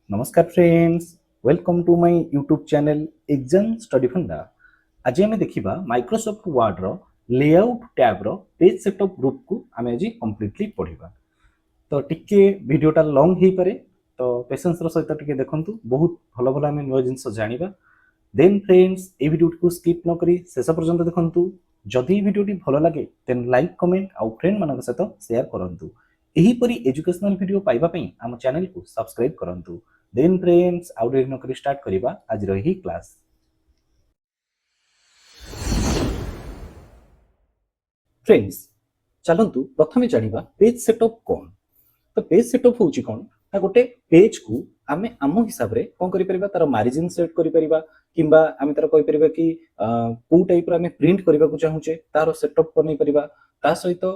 नमस्कार friends, welcome to my YouTube channel exam study फंडा। आज आम देखा माइक्रोसॉफ्ट वर्ड रो लेआउट टैब रो पेज सेटअप ग्रुप को आम आज कंप्लीटली पढ़ा। तो टिके वीडियोटा लॉन्ग हो पारे, तो पेशेंस रो सहित टिके देखंतु, बहुत भल भल आम नुआ जिनस जानिबा। देन फ्रेंड्स ए वीडियो को स्किप न करी शेष पर्यंत देखंतु। जदि वीडियोटी भल लगे देन लाइक कमेंट आउ फ्रेंड मान सहित शेयर करंतु। एहीपरि एजुकेशनल वीडियो पाइबा पई आम चैनल को सब्सक्राइब करंतु। देन फ्रेंड्स आउ डेरी न करी स्टार्ट करिबा आज रही क्लास। फ्रेंड्स चलंतु प्रथमे जानिबा पेज सेटअप कोन। तो पेज सेटअप होउची कोन ना गोटे पेज को आमे आम हिसाब रे कोन करि परिबा, तार मार्जिन सेट करि परिबा किंबा आमे तार कहि परिबा कि को टाइप रो आमे प्रिंट करिबा को चाहूचे तार सेटअप करनै परिबा। ता सहित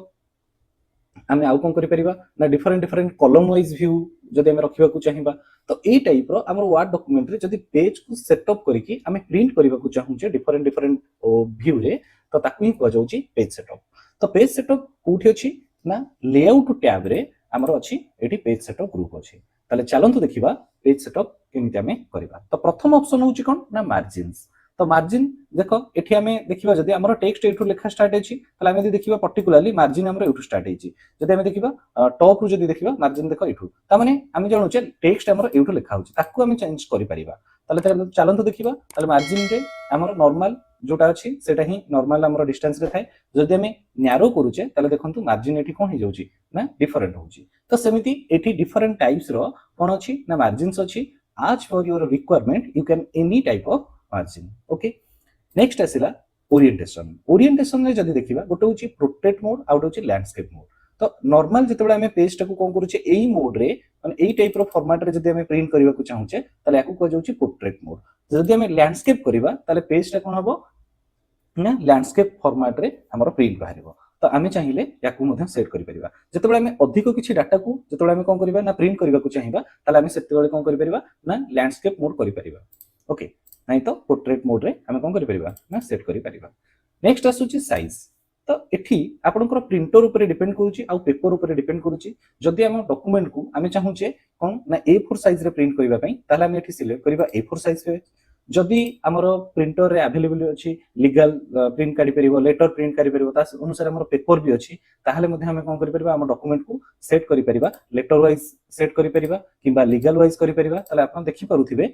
आमे आउ कोन करि परिबा ना different different column wise view जदि आमे रखिबा को चाहिबा, तो ए टाइप रो हमर वर्ड डॉक्यूमेंट रे जदि पेज को सेटअप करिकि आमे प्रिंट करिबा को चाहूचे डिफरेंट डिफरेंट व्यू रे, तो ताकू ही को जाउची पेज सेटअप। तो पेज सेटअप कोठी अछि ना लेआउट टैब रे हमर अछि एठी पेज सेटअप ग्रुप अछि। ताले चलंतु देखिबा पेज सेटअप केमिति आमे करिबा। तो प्रथम ऑप्शन होउची कोन ना मार्जिन्स। तो मार्जिन देखो एठी आमे देखिबा जदि हमर टेक्स्ट एठु लेखा स्टार्ट अछि ताले आमे देखिबा पर्टिकुलरली मार्जिन हमर एठु स्टार्ट हेछि। जदि आमे देखिबा टॉप रु जदि देखिबा मार्जिन देखो एठु, ता माने आमे जानुचे टेक्स्ट हमर एठु लेखा होछि, ताकू आमे चेंज करि परिबा। ताले चलंतु देखिबा ताले मार्जिन रे हमर नॉर्मल जोटा अछि सेटा ही नॉर्मल हमर डिस्टेंस रे थाए। जदि आमे न्यारो करूचे ताले देखंतु मार्जिन एठी कोन हे जाउछि ना डिफरेंट होउछि। तो सेमिति एठी डिफरेंट टाइप्स रो कोन अछि ना मार्जिन्स अछि। आज for your requirement you can any type of margin. Okay, next आसिला ओरिएंटेशन। ओरिएंटेशन रे जदि देखिबा गोटे होछि पोर्ट्रेट मोड आउट होछि लैंडस्केप मोड। तो नॉर्मल जतबे हमें पेज टाको कोन करूचे एई मोड रे माने एई टाइप रो फॉर्मेट रे जदि हमें प्रिंट करिवा को चाहूचे ताले याकू को जाउछि पोर्ट्रेट मोड। जदि हमें लैंडस्केप करिवा ताले पेज टा कोन हबो ना लैंडस्केप फॉर्मेट रे हमर प्रिंट बाहरिबो। तो आमे चाहिए याकू मध्य सेट करि परिबा। जतबे हमें अधिक किछि डाटा को जतबे हमें कोन करिबा ना प्रिंट करिवा को चाहिबा ताले हमें सेतेबेले कोन करि परिबा ना लैंडस्केप मोड करि परिबा। ओके, नहीं तो पोर्ट्रेट मोड रे हमें कोन करि परिबा ना सेट करि परिबा। नेक्स्ट आसुची साइज। तो एठी आपनकर प्रिंटर ऊपर डिपेंड करूची आ पेपर ऊपर डिपेंड करूची। जदि हम डॉक्यूमेंट को आमे चाहूचे कोन ना A4 साइज रे प्रिंट करिवा पई ताले हम एठी सिलेक्ट करिवा A4 साइज पे। जदि हमर प्रिंटर रे अवेलेबल अछि लीगल प्रिंट करि परिबो, लेटर प्रिंट करि परिबो, ता अनुसार हमर पेपर भी अछि, ताहाले मध्ये हम कोन करि परिबा हमर डॉक्यूमेंट को सेट करि परिबा, लेटर वाइज सेट करि परिबा किबा लीगल वाइज करि परिबा। ताले आपन देखि परुथिबे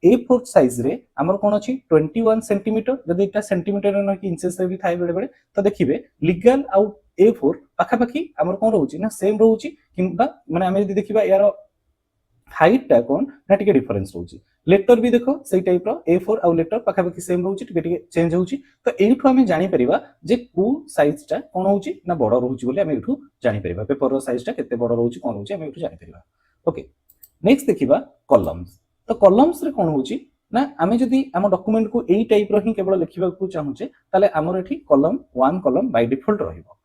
A4 साइज रे हमर कोन अछि 21 सेंटीमीटर। जदि एटा सेंटीमीटर न कि इंचेस रे भी थाए बेले बेले, तो देखिबे लीगल आउ A4 पाखा पाखी हमर कोन रहउची ना सेम रहउची किबा माने हम जदि देखिबा यार हाइट टा कोन ना टिके डिफरेंस रहउची। लेटर भी देखो सेही टाइप रो A4 आउ लेटर पाखा पाखी सेम रहउची, टिके टिके चेंज होउची। तो एठु हमें जानि परिबा जे को साइज टा कोन होउची ना बड़ रहउची बोली हमें एठु जानि परिबा। पेपर रो साइज टा केते बड़ रहउची कोन रहउची हमें एठु जानि परिबा। ओके, नेक्स्ट देखिबा कॉलम्स। तो कॉलम्स रे कोन होउची ना आमे जदि हम डॉक्यूमेंट को एई टाइप रो ही केवल लिखिबा को चाहूचे ताले हमर एठी कॉलम 1 कॉलम बाय डिफॉल्ट रहिबो।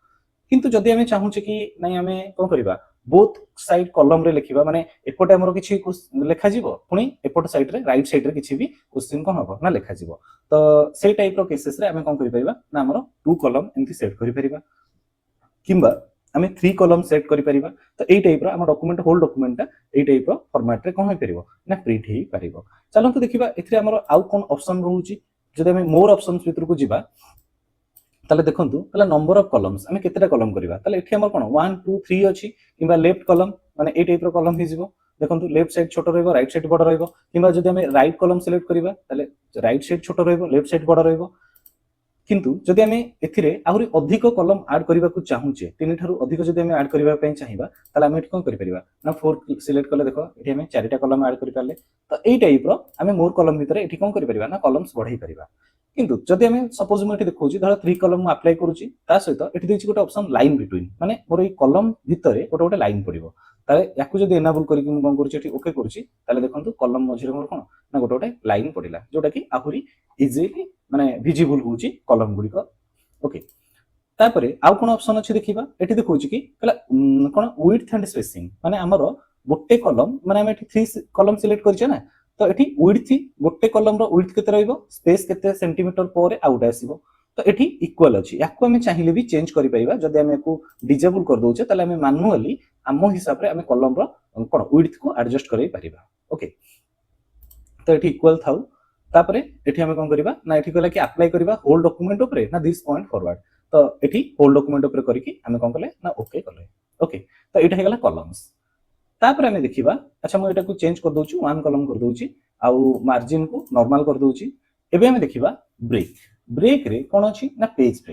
किंतु जदि हमें चाहूचे कि नहीं हमें कोन करिबा बोथ साइड कॉलम रे लिखिबा, माने एपटे हमर किछि लेखा जीवो पुनी एपट साइड रे राइट साइड रे किछि भी क्वेश्चन कोन हबो ना लेखा जीवो। तो सेही टाइप रो केसेस रे हमें कोन करि परिबा ना हमर 2 कॉलम एंती सेट करि परिबा किंबा हमें 3 कॉलम सेट करि परिबा। तो एई टाइप रो हमर डॉक्यूमेंट होल डॉक्यूमेंट टा एई टाइप रो फॉर्मेट रे कोन होई परिबो ना प्रिंट हेई परिबो। चलो तो देखिबा एथरे हमर आउ कोन ऑप्शन रहउची। जदि हमें मोर ऑप्शंस भीतर को जिबा ताले देखंतु ताले नंबर ऑफ कॉलम्स हमें केतेटा कॉलम करिबा। ताले एठी हमर कोन 1 2 3 अछि किबा लेफ्ट कॉलम माने ए टाइप रो कॉलम हि जिवो। देखंतु लेफ्ट साइड छोटो रहइबो, राइट साइड बड़ रहइबो। किबा जदि हमें राइट कॉलम सिलेक्ट करिबा ताले राइट साइड छोटो रहइबो, लेफ्ट साइड बड़ रहइबो। किंतु जदि हमें एथिरे आहुरी अधिक कॉलम ऐड करिबा को चाहूचे, तीन थारु अधिक जदि हमें ऐड करिबा पई चाहिबा ताले हमें एठी कोन करि परिबा ना 4 सिलेक्ट करले देखो एठी हमें 4टा कॉलम ऐड करि पाले। तो एई टाइप रो हमें मोर कॉलम भीतर एठी कोन करि परिबा ना कॉलम्स बढ़ाई परिबा। किंतु जदि हमें सपोज मैं एठी देखौची धर 3 कॉलम मु अप्लाई करूची, ता सहित एठी देछि गोटे ऑप्शन लाइन बिटवीन, माने मोर एई कॉलम भितरे गोटे गोटे लाइन पडिबो। ताले याकू जदि एनेबल करिकि मु कोन करूची एठी ओके करूची, ताले देखंतु कॉलम मझिरे मोर कोन ना गोटे गोटे लाइन पडिला, जोटा कि आहुरी इजीली माने विजिबल होउची कॉलम गुडी को। ओके, तापरे आउ कोन ऑप्शन अछि देखिबा। एठी देखौची कि कला कोन विड्थ एंड स्पेसिंग, माने हमर गोटे कॉलम माने हम एठी 3 कॉलम सिलेक्ट करछे ना। तो एठी विड्थ गोटे कॉलम रो विड्थ केते रहइबो, स्पेस केते सेंटीमीटर पर आउट आसीबो। तो एठी इक्वल अछि। याकू हम चाहिए भी चेंज करि परिबा। जदि हम याकू डिसेबल कर दोचे ताले हम मैन्युअली हम हिसाब रे हम कॉलम रो कोन विड्थ को एडजस्ट करै परिबा। ओके तो ये इक्वल थाउ तापरे एठी हमें कोन करबा ना एठी कहला कि अप्लाई करबा होल डॉक्यूमेंट ऊपर ना दिस पॉइंट फॉरवर्ड तो एठी होल डॉक्यूमेंट ऊपर करके हमें कोन करले ना ओके करले ओके तो एटा हेगला कॉलम्स तापरे हमें देखिबा अच्छा मैं एटा को चेंज कर दोछु वन कॉलम कर दोछि आउ मार्जिन को नॉर्मल कर दोछि एबे हमें देखिबा ब्रेक ब्रेक रे कोन अछि ना पेज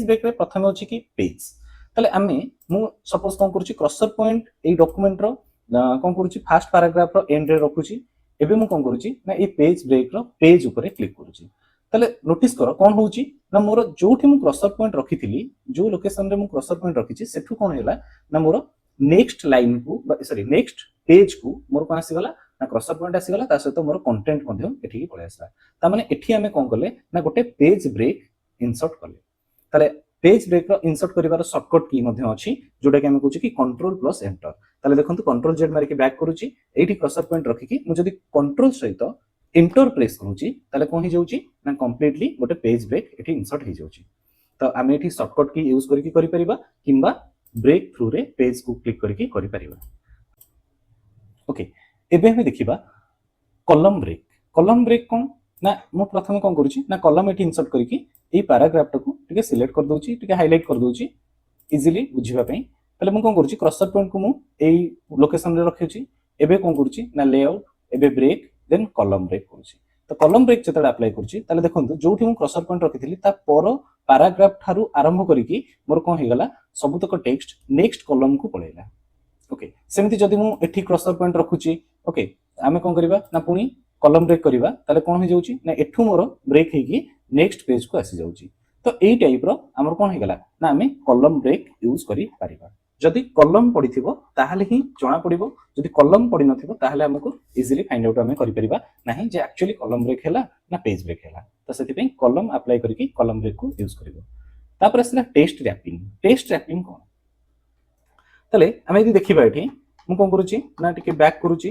ब्रेक रे प्रथम अछि कि पेज तले हमें मु सपोज कोन करूछि क्रॉसर पॉइंट ए डॉक्यूमेंट रो कोन करूछि फर्स्ट पैराग्राफ रो एंड रे रखुछि एबे मु कोन करूछि ना ए पेज ब्रेक रो पेज ऊपर क्लिक करूछि तले नोटिस करो कोन होउछि ना मोर जोठी मु क्रॉसर पॉइंट रखिथिली जो लोकेशन रे मु क्रॉसर पॉइंट रखिछि सेठु कोन हैला ना मोर नेक्स्ट लाइन को सॉरी नेक्स्ट पेज को मोर कोन आसी गला ना क्रॉसर पॉइंट आसी गला ता सहित मोर कंटेंट मध्ये एठी पळे आसला ता माने एठी हमें कोन करले ना गोटे पेज ब्रेक इंसर्ट करले तले पेज ब्रेक रो इंसर्ट करिवार शॉर्टकट की मध्ये अछि जोटा कि हमें कहूछि कि कंट्रोल प्लस एंटर तले देखंतु कंट्रोल जेड मारि के बैक करूछि एठी क्रॉसर पॉइंट रखि कि मु जदी कंट्रोल सहित एंटर प्रेस करूछि तले कोन हि जाउछि ना कंप्लीटली गोटे पेज ब्रेक एठी इंसर्ट हि जाउछि तो हमें एठी शॉर्टकट की यूज करके करि परिबा किंबा ब्रेक थ्रू रे पेज को क्लिक करके करि परिबा ओके एबे हमें देखिबा कॉलम ब्रेक कोन ना मु प्रथम कोन करूछि ना कॉलम एठी इंसर्ट करके ए पैराग्राफ को टिके सिलेक्ट कर दोछि टिके हाइलाइट कर दोछि इजीली बुझिबा पई पहले मु कोन करूछि क्रॉसर पॉइंट को मु एई लोकेशन रे रखिछि एबे कोन करूछि ना लेआउट एबे ब्रेक देन कॉलम ब्रेक करूछि तो कॉलम ब्रेक जेतडा अप्लाई करूछि ताले देखंतु जोठी मु क्रॉसर पॉइंट रखिथिली ता पर पैराग्राफ थारु आरंभ करिकि मोर कोन हेगला सबुतक टेक्स्ट नेक्स्ट कॉलम को पळेला ओके सेमति जदी मु एठी क्रॉसर पॉइंट रखुछि ओके आमे कोन करिबा ना पुनी कॉलम ब्रेक करिबा ताले कोन हो जाउछि ना एठु मोर ब्रेक हेकी नेक्स्ट पेज को आसी जाउछि तो एई टाइप रो हमर कोन हेगला ना आमे कॉलम ब्रेक यूज करि पारिबा जदी कॉलम पडिथिबो ताहाले ही जणा पडिबो जदी कॉलम पडि नथिबो ताहाले हमकु इजीली फाइंड आउट आमे करि परिबा नाही जे एक्चुअली कॉलम ब्रेक हैला ना पेज ब्रेक हैला तो सेति पे कॉलम अप्लाई करके कॉलम ब्रेक को यूज करिबो तापर असला टेक्स्ट रैपिंग कोन तले आमे यदि देखिबा एठी मु कोन करूची ना टिके बैक करूची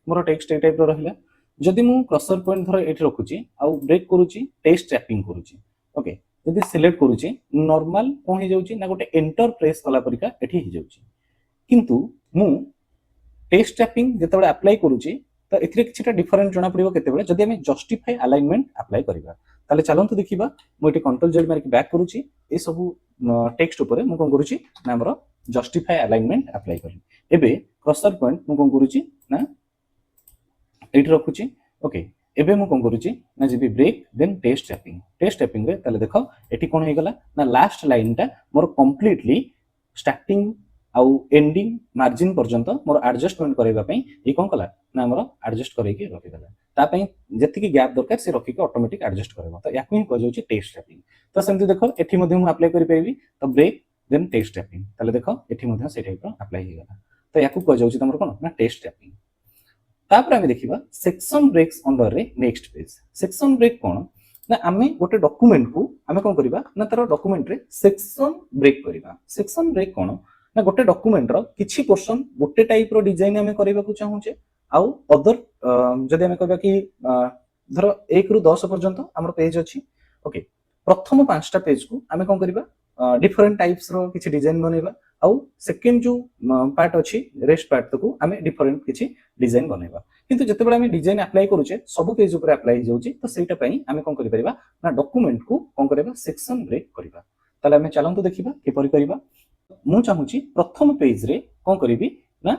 मोर टेक्स्ट ए टाइप रो रहिला जदी मु क्रॉसर पॉइंट धर एठी रखुची आ ब्रेक करूची टेक्स्ट रैपिंग करूची ओके जदी सिलेक्ट करूची नॉर्मल कोन हे जाउची ना गोटे एंटर प्रेस कला परिका एठी हे जाउची किंतु मु टेक्स्ट रैपिंग जेतेबे अप्लाई करूची तो एथिरे किछटा डिफरेंट जणा पड़िबो केतेबे जदी हमें जस्टिफाई अलाइनमेंट अप्लाई करिबा ताले चलंतु देखिबा मु एठी कंट्रोल जेड मार के बैक करूची ए सब टेक्स्ट ऊपर मु कोन करूची ना हमर जस्टिफाई अलाइनमेंट अप्लाई करी एबे क्रॉसर पॉइंट मु कोन करूची ना एठी रखुची ओके एबे मु कोन करूची ना जेबी ब्रेक देन टेक्स्ट रैपिंग रे ताले देखो एठी कोन हे गला ना लास्ट लाइन टा मोर कंप्लीटली स्टार्टिंग आउ एंडिंग मार्जिन पर्यंत मोर एडजस्टमेंट करैबा पई ए कोन कला ना हमर एडजस्ट करै के रखि देला ता पई जति की गैप दरकार से रखि के ऑटोमेटिक एडजस्ट करबो तो याकु ही क जाउची टेक्स्ट रैपिंग तो सेमति देखो एठी मध्ये मु अप्लाई करि पैबी तो ब्रेक देन टेक्स्ट रैपिंग ताले देखो एठी मध्ये से टाइप रो अप्लाई हे गला तो याकु क जाउची तमर कोन ना टेक्स्ट रैपिंग तापर आमे देखिबा सेक्शन ब्रेक्स अंडर रे नेक्स्ट पेज सेक्शन ब्रेक कोन ना आमे गोटे डॉक्यूमेंट को आमे कोन करबा ना तार डॉक्यूमेंट रे सेक्शन ब्रेक करबा सेक्शन ब्रेक कोन ना गोटे डॉक्यूमेंट रो किछि पोर्शन गोटे टाइप रो डिजाइन हमें करबा को चाहू छे आउ अदर जदि हमें कहबा कि धरो 1 रु 10 पर्यंत हमर पेज अछि ओके प्रथम पांचटा पेज को हमें कोन करबा डिफरेंट टाइप्स रो किछि डिजाइन बनेबा आउ सेकंड जो पार्ट अछि रेस्ट पार्ट को हमें डिफरेंट किछि डिजाइन बनेबा किंतु जते बेला हमें डिजाइन अप्लाई करूचे सब पेज ऊपर अप्लाई जाउची तो सेटा पई हमें कोन करि परिबा ना डॉक्यूमेंट को कोन करबा सेक्शन ब्रेक करबा ताले हमें चलंतु देखिबा कि परि करबा मु चाहूची प्रथम पेज रे कोन करबी ना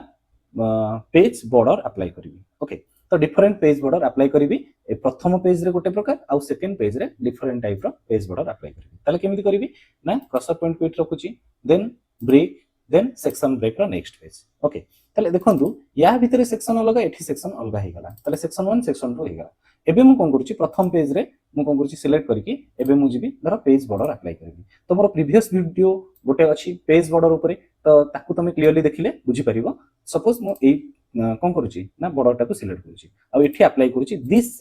पेज बॉर्डर अप्लाई करबी ओके तो डिफरेंट पेज बॉर्डर अप्लाई करबी ए प्रथम पेज रे गोटे प्रकार आउ सेकंड पेज रे डिफरेंट टाइप रो पेज बॉर्डर अप्लाई करबी ताले केमिति करबी ना क्रॉसर पॉइंट को रखुची then break then section break रो नेक्स्ट पेज ओके ताले देखंतु या भितरे सेक्शन अलग एठी सेक्शन अलग हे गला ताले सेक्शन 1 सेक्शन 2 हे गला एबे मु कोन करूची प्रथम पेज रे मु कोन करूची सिलेक्ट करके एबे मु जिबी धर पेज बॉर्डर अप्लाई करबी तो मोर प्रीवियस वीडियो गोटे अछि पेज बॉर्डर ऊपर तो ताकू तमे क्लियरली देखिले बुझी परिबो सपोज मु ए कोन करूची ना बॉर्डर टाको सिलेक्ट करूची आ एठी अप्लाई करूची दिस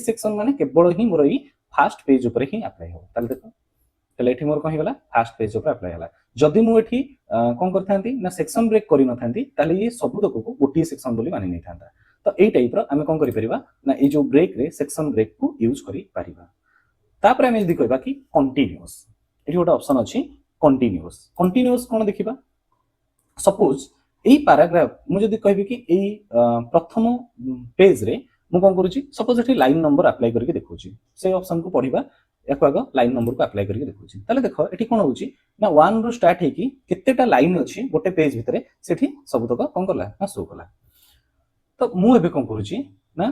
सेक्शन माने केवल ही मोर ई फर्स्ट पेज ऊपर ही अप्लाई हो ताले देखो ताले एठी मोर कोन हेगला फर्स्ट पेज ऊपर अप्लाई हला जदि मु एठी कोन करथांती ना सेक्शन ब्रेक करि नथांती ताले ये सब तक को गोटी सेक्शन बोली मानि नै थांता तो ए टाइप रो हमें कोन करि परिबा ना ए जो ब्रेक रे सेक्शन ब्रेक को यूज करि परिबा तापर हमें यदि कहबा कि कंटीन्यूअस एठी गोटा ऑप्शन अछि कंटीन्यूअस कोन देखिबा सपोज एई पैराग्राफ मु जदी कहबी कि एई प्रथम पेज रे मु कोन करूची सपोज एठी लाइन नंबर अप्लाई करके देखौची से ऑप्शन को पढिबा याको आगो लाइन नंबर को अप्लाई करके देखौची ताले देखो एठी कोन होची ना 1 रो स्टार्ट हेकी केतेटा लाइन अछि गोटे पेज भितरे सेठी सबतक कोन करला ना शो कला तो मु एबे कोन करूची ना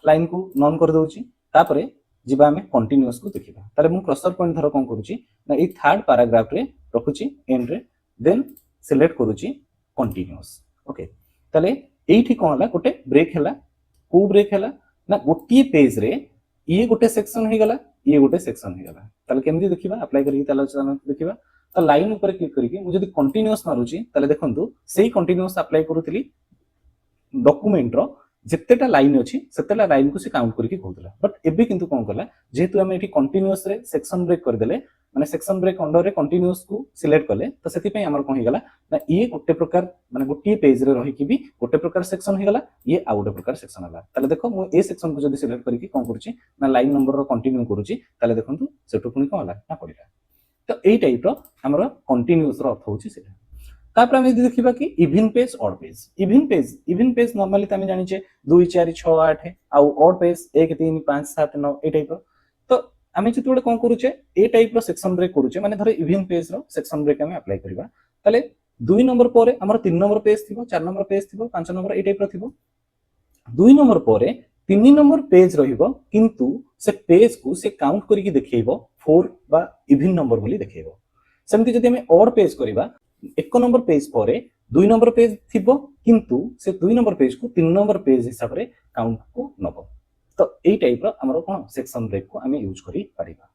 लाइन को नॉन कर दउची तापरे जिबा हमें कंटीन्यूअस को देखिबा ताले मु क्रसर पॉइंट धर कोन करूची ना ए थर्ड पैराग्राफ रे रखुची एंड रे देन सिलेक्ट करूची कंटीन्यूअस ओके ताले एठी कोन हला गोटे ब्रेक हला को ब्रेक हला ना गोटी पेज रे ये गोटे सेक्शन हे गला ये गोटे सेक्शन हे गला ताले केमदी देखिबा अप्लाई करी ताले देखिबा तो लाइन ऊपर क्लिक करिके मु जदी कंटीन्यूअस मारुची ताले देखंतु सेही कंटीन्यूअस अप्लाई करूतली डॉक्यूमेंट रो जेतेटा लाइन अछि सेतेटा लाइन को से काउंट करके कहउतला बट एबे किंतु कोन करला जेहेतु हम एठी कंटीन्यूअस रे सेक्शन ब्रेक कर देले माने सेक्शन ब्रेक अंडर रे कंटीन्यूअस को सिलेक्ट करले तो सेति पय हमर कोन हे गला ना ये गोटे प्रकार माने गोटे पेज रे रही कि भी गोटे प्रकार सेक्शन हे गला ये आ गोटे प्रकार सेक्शन हला ताले देखो मु ए सेक्शन को जदी सिलेक्ट करके कोन करूची ना लाइन नंबर रो कंटिन्यू करूची ताले देखंतु सेटु पुनी कोन हला ना पडिला तो एई टाइप रो हमर कंटीन्यूअस रो अर्थ होची सेटा तापर हम यदि देखिबा कि इवन पेज नॉर्मली तमे जानि छे 2 4 6 8 आ ऑड पेज 1 3 5 7 9 ए टाइप रो तो आमे जति बडे कोन करूचे ए टाइप रो सेक्शन ब्रेक करूचे माने धर इवन पेज रो सेक्शन ब्रेक हम अप्लाई करबा तले 2 नंबर परे हमर 3 नंबर पेज थिबो 4 नंबर पेज थिबो 5 नंबर ए टाइप रो थिबो 2 नंबर परे 3 नंबर पेज रहिबो किंतु से पेज को से काउंट करिकि देखैबो 4 बा इवन नंबर बोली देखैबो सेमति जति हमें ऑड पेज करबा 1 नंबर पेज परे 2 नंबर पेज थिबो किंतु से 2 नंबर पेज को 3 नंबर पेज हिसाब रे काउंट को नबो तो एई टाइप रो हमरो कोन सेक्शन ब्रेक को हमें यूज करी परिबा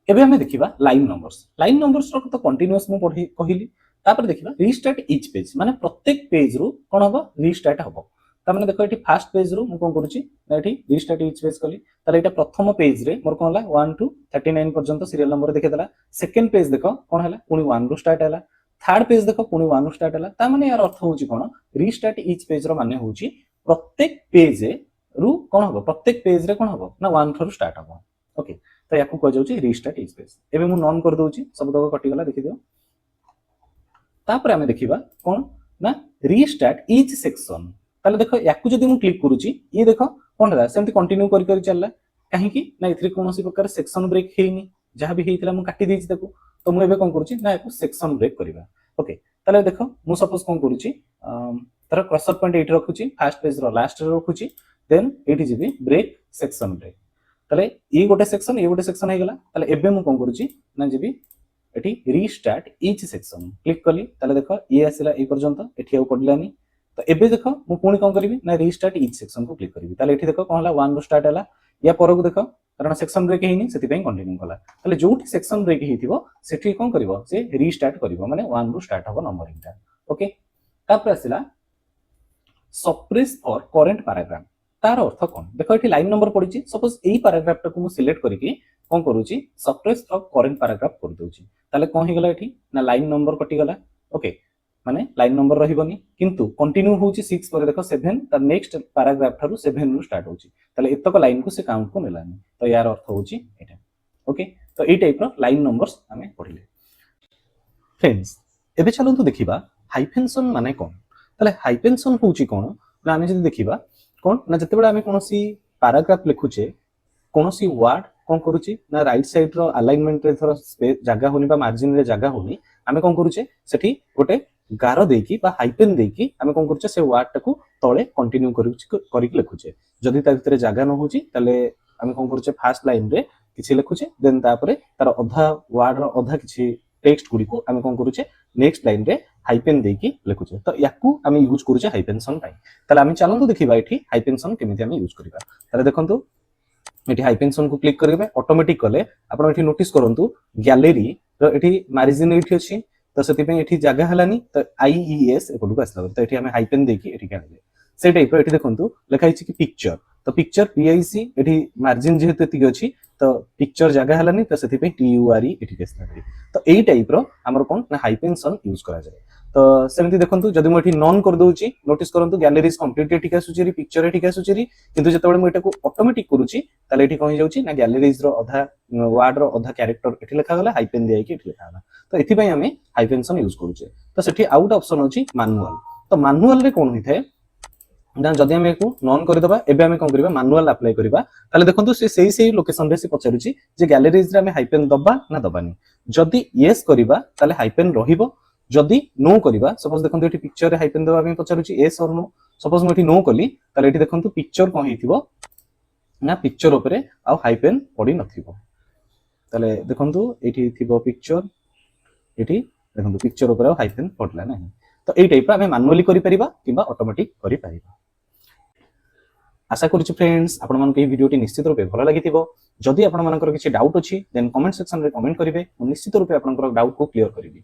एबे हमें देखिबा लाइन नंबर्स रो तो कंटीन्यूअस मु पढी कहिली तापर देखिबा रीस्टार्ट ईच पेज माने प्रत्येक पेज रो कोन हबो रीस्टार्ट हबो ता माने देखो एठी फर्स्ट पेज रो मु कोन करूची ना एठी रीस्टार्ट ईच पेज कली ताले एटा प्रथम पेज रे मोर कोन हला 1 टू 39 पर्यंत सीरियल नंबर देखे देला सेकंड पेज देखो कोन हला पुनी 1 रो स्टार्ट हला थर्ड पेज देखो पुनी 1 रो स्टार्ट हला ता माने यार अर्थ होची कोन रीस्टार्ट ईच पेज रो माने होची प्रत्येक पेज रू कोन हबो प्रत्येक पेज रे कोन हबो ना 1 रो स्टार्ट हबो ओके तो याकू कह जाउची रीस्टार्ट ईच पेज एबे मु नॉन कर दोची सब तक कटि गला देखि दियो तापर हमें देखिबा कोन ना रीस्टार्ट ईच सेक्शन ताले देखो याकू जदी मु क्लिक करूची ये देखो कोन हला सेमति कंटिन्यू करि करि चलला काहे कि ना इथरे कोनोसी प्रकार सेक्शन ब्रेक हेनी जहां भी हेइतला मु काटि देछि ताकू तो मु एबे कोन करूची ना याकू सेक्शन ब्रेक करबा ओके ताले देखो मु सपोज कोन करूची तर क्रसर पॉइंट एठी रखुची फर्स्ट पेज रो लास्ट रे रखुची देन एठी जिबी ब्रेक सेक्शन ब्रेक ताले ये गोटे सेक्शन हे गला ताले एबे मु कोन करूची ना जिबी एठी रीस्टार्ट ईच सेक्शन क्लिक कली ताले देखो ये आसिला ए पर्यंत एठी आउ पडलानी तो एबे देखो मु पुणी कोन करबी ना रीस्टार्ट ईच सेक्शन को क्लिक करबी ताले एठी देखो कोन हला 1 रो स्टार्ट हला या पर को देखो कारण सेक्शन ब्रेक हेनी सेति पई कंटिन्यू कला ताले जोठी सेक्शन ब्रेक हेतिबो सेठी कोन करबो से रीस्टार्ट करबो माने 1 रो स्टार्ट हबो नंबरिंग ता ओके तापर आसिला सप्रेस फॉर करंट पैराग्राफ तार अर्थ कोन देखो एठी लाइन नंबर पडिची सपोज एई पैराग्राफ टाको मु सिलेक्ट करिकि कोन करूची सप्रेस फॉर करंट पैराग्राफ कर दोची ताले कोन हे गला एठी ना लाइन नंबर कटि गला ओके माने लाइन नंबर रहिबोनी किंतु कंटिन्यू होची 6 पर देखो 7 त नेक्स्ट पैराग्राफ थारु 7 रो स्टार्ट होची ताले एतक लाइन को से काउंट को नेलानी तो यार अर्थ होची एटा ओके तो ए टाइप रो लाइन नंबर्स हमें पढिले फ्रेंड्स एबे चलंतु देखिबा हाइफेंशन माने कोन ताले हाइफेंशन होची कोन ना हमें जदी देखिबा कोन ना जते बडा हमें कोनोसी पैराग्राफ लिखुचे कोनोसी वर्ड कोन करूची ना राइट साइड रो अलाइनमेंट रे थोड़ा स्पेस जगह होनी बा मार्जिन रे जगह होनी हमें कोन करूचे सेठी गोटे गारो देकी बा हाइपेन देकी हमें कोन करूचे से वर्ड टाकू तळे कंटिन्यू करिक लिखुचे जदी ता भितरे जगह न होची तले हमें कोन करूचे फर्स्ट लाइन रे किछि लिखुचे देन तापरे तार अधा वर्ड रो अधा किछि टेक्स्ट गुडी को हमें कोन करूचे नेक्स्ट लाइन रे हाइपेन देकी लिखुचे तो याकू हमें यूज करूचे हाइपेंशन टाइम तले हमें चलंतु देखिबा एठी हाइपेंशन केमिति हमें यूज करिबा तले देखंतु एठी हाइपेंशन को क्लिक करबे ऑटोमेटिक कले आपण एठी नोटिस करंतु गैलरी रो एठी मार्जिन एठी अछि तो सेति पे एठी जगह हलानी तो आईईएस एकोलु को आसला तो एठी हमें हाइपेन देकी एठी काढले से टाइप एठी देखंतु लिखा छि कि पिक्चर तो पिक्चर पीआईसी एठी मार्जिन जेहेतु एति अछि तो पिक्चर जगह हलानी तो सेति पे टीयूआरई एठी केसला तो एई टाइप रो हमर कोन ना हाइपेंशन यूज करा जाय तो सेमती देखंतु जदि मु एठी नॉन कर दउची नोटिस करंतु गैलरी इज कंप्लीटली ठीक आसुची पिक्चर ठीक आसुची किंतु जतबेले मु एटाको ऑटोमेटिक करूची ताले एठी कोन जाउची ना गैलरीज रो अधा वर्ड रो अधा कैरेक्टर एठी लिखा गला हाइपेन दिया कि एठी लिखा गला तो एथि पई हमें हाइपेनसन यूज करूचे तो सेठी आउट ऑप्शन होची मैनुअल तो मैनुअल रे कोन होइथे ना जदि हम एको नॉन कर दबा एबे हम कोन करबा मैनुअल अप्लाई करबा ताले देखंतु से सेही लोकेशन रे से पचारुची जे गैलरीज रे हम हाइपेन दबा ना दबानी जदि यस करबा ताले हाइपेन रहिबो जदि नो करबा सपोज देखंतु एठी पिक्चर रे हाइपेन दबा में पचारुची यस और नो सपोज मु एठी नो कली ताले एठी देखंतु पिक्चर कोन हिथिबो ना पिक्चर ऊपर आ हाइपेन पड़ी नथिबो ताले देखंतु एठी थिबो पिक्चर एठी देखंतु पिक्चर ऊपर हाइपेन पडला नाही तो एई टाइप रा हम मैनुअली करि परिबा किबा ऑटोमेटिक करि परिबा आशा करूछु फ्रेंड्स आपण मन के वीडियो टी निश्चित रूपे भलो लागिथिबो जदि आपण मानकर किछि डाउट अछि देन कमेंट सेक्शन रे कमेंट करिवे निश्चित रूपे आपनकर डाउट को क्लियर करिवे